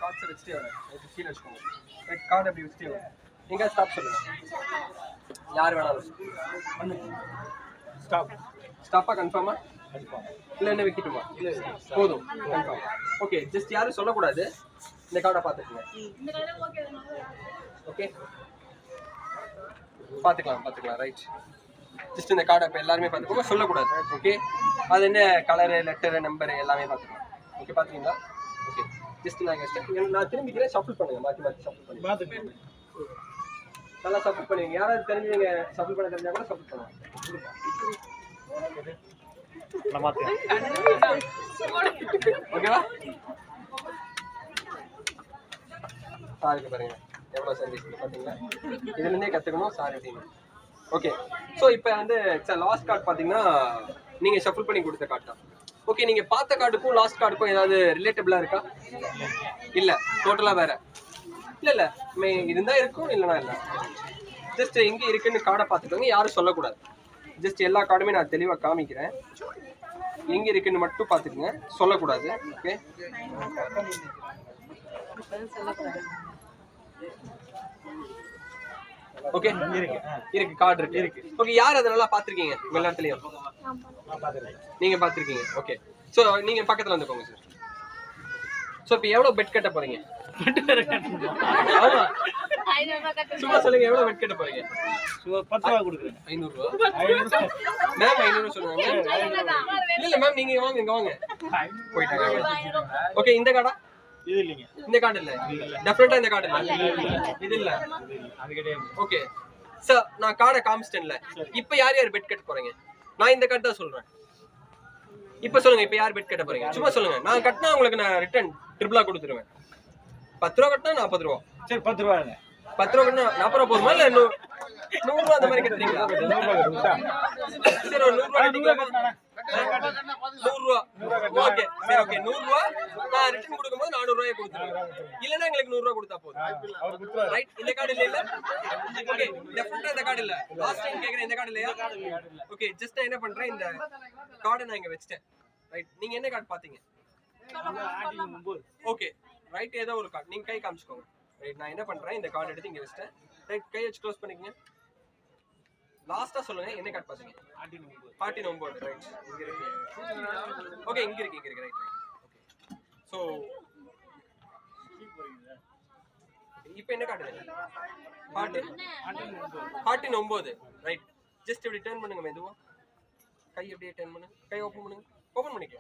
கார்ட்ஸை வச்சுட்டே வரேன். கீழே வச்சுக்கோங்க. ரைட், கார்டு அப்படி வச்சுட்டே வரேன். நீங்கள் ஸ்டாப் சொல்லுங்கள். யார் வேணாலும் ஸ்டாப். ஸ்டாப்பா கன்ஃபார்மா? இல்லை என்ன வைக்கட்டுமா? போதும், கன்ஃபார்ம். ஓகே, ஜஸ்ட் யாரும் சொல்லக்கூடாது. இந்த கார்டை பார்த்துக்குங்க. ஓகே, பார்த்துக்கலாம். ரைட், ஜஸ்ட் இந்த கார்டை இப்போ எல்லாருமே பார்த்துக்கோங்க, சொல்லக்கூடாது. ஓகே, அது என்ன கலரு, லெட்டரு, நம்பரு எல்லாமே பார்த்துக்கலாம். ஓகே, பார்த்துக்கிங்களா? ஓகே, ஜஸ்ட் நான் திரும்பிக்கிறேன். ஷஃபிள் பண்ணுங்க, மாற்றி ஷஃபிள் பண்ணுங்க. நல்லா ஷஃபிள் பண்ணுவீங்க. யாராவது தெரிஞ்சவங்க ஷஃபிள் பண்ண தெரிஞ்சா கூட ஷஃபிள் பண்ணுவாங்க. ஓகேவா? சாருக்கு பாருங்க எவ்வளோ சர்வீஸ் பார்த்தீங்களா? இதுலேருந்தே கற்றுக்கணும் சார் அப்படின்னு. ஓகே, ஸோ இப்போ வந்து லாஸ்ட் கார்டு பார்த்தீங்கன்னா நீங்கள் ஷஃபிள் பண்ணி கொடுத்த கார்டு தான். ஓகே, நீங்கள் பார்த்த கார்டுக்கும் லாஸ்ட் கார்டுக்கும் ஏதாவது ரிலேட்டபிளாக இருக்கா? இல்லை, டோட்டலாக வேறு. இல்லை இருந்தால் இருக்கும், இல்லைனா இல்லை. ஜஸ்ட் எங்கே இருக்குன்னு கார்டை பார்த்துக்கோங்க, யாரும் சொல்லக்கூடாது. ஜஸ்ட் எல்லா கார்டுமே நான் தெளிவாக காமிக்கிறேன். எங்கே இருக்குன்னு மட்டும் பார்த்துக்குங்க, சொல்லக்கூடாது. ஓகே, ஓகே, இருக்கு கார்டு இருக்கு. ஓகே, யார் அதை நல்லா பார்த்துருக்கீங்க? உங்க எல்லாத்துலயும் நீங்க பார்த்துருக்கீங்க. ஓகே, ஸோ நீங்க பக்கத்துல வந்துக்கோங்க சார். ஸோ இப்போ எவ்வளோ பெட் கட்ட போறீங்க? சும்மா சொல்லுங்க, எவ்வளோ பெட் கட்ட போறீங்க? 10 ரூபா கொடுக்குறேன். 500 ரூபா மேம். 500 சொல்லுங்க. இல்ல மேம், நீங்க வாங்க, இங்க வாங்க. போயிட்டாங்க. ஓகே, இந்த கார்டா? இது இல்லைங்க. இந்த கார்டு இல்ல. டெஃபினட்டா இந்த கார்டு இல்ல. இது இல்ல. அது கிடையாது. ஓகே சார், நான் கார்டை காமிச்சிட்டேன்ல. இப்போ யார் பெட் கட்ட போறீங்க? நான் இந்த கார்டு தான் சொல்றேன். இப்போ சொல்லுங்க, இப்போ யார் பெட் கட்ட போறீங்க? சும்மா சொல்லுங்க. நான் கட்டினா உங்களுக்கு நான் ரிட்டர்ன் ட்ரிபிளா கொடுத்துருவேன். 10 ரூபா கட்டினா 40 ரூபா. சரி, 10 ரூபா. 10 ரூபா கட்டினா 40 ரூபா போதுமா? இல்ல 100 ரூபா அந்த மாதிரி கட்டுறீங்களா? சரி, ஒரு 100 ரூபா கட்டிக்கலாமா? 100 ரூபா. ஓகே, சரி, ஓகே, 100 ரூபா. நான் ரிட்டர்ன் கொடுக்கும்போது 400 ரூபாயை கொடுத்துருவேன். இல்லைன்னா எங்களுக்கு 100 ரூபா கொடுத்தா போதும். ரைட், இந்த கார்டு இல்ல. ஓகே, டெஃபினட்டா இந்த கார்டு இல்ல. லாஸ்ட் டைம் கேக்குறேன், இந்த கார்டு இல்லையா? ஓகே, ஜஸ்ட் நான் என்ன பண்றேன், இந்த கார்டை நான் இங்க வச்சிட்டேன். ரைட், நீங்க என்ன கார்டு பாத்தீங்க? ஓகே, ரைட், ஏதோ ஒரு கார்டு நீங்க கை காமிச்சுக்கோங்க. ரைட், நான் என்ன பண்றேன், இந்த கார்டு எடுத்து இங்க வச்சிட்டேன். ரைட், கை வச்சு க்ளோஸ் பண்ணிக்கங்க. லாஸ்டா சொல்லுங்க, என்ன கார்டு பாத்தீங்க? 49. ரைட், இங்க இருக்கு. ஓகே, இங்க இருக்கு. ரைட். ஓகே, சோ இப்போ என்ன கார்டு? 49. ரைட், ஜஸ்ட் இப்படி டர்ன் பண்ணுங்க மெதுவா. கை அப்படியே டர்ன் பண்ணுங்க. கை ஓபன் பண்ணுங்க. ஓபன் பண்ணிக்க.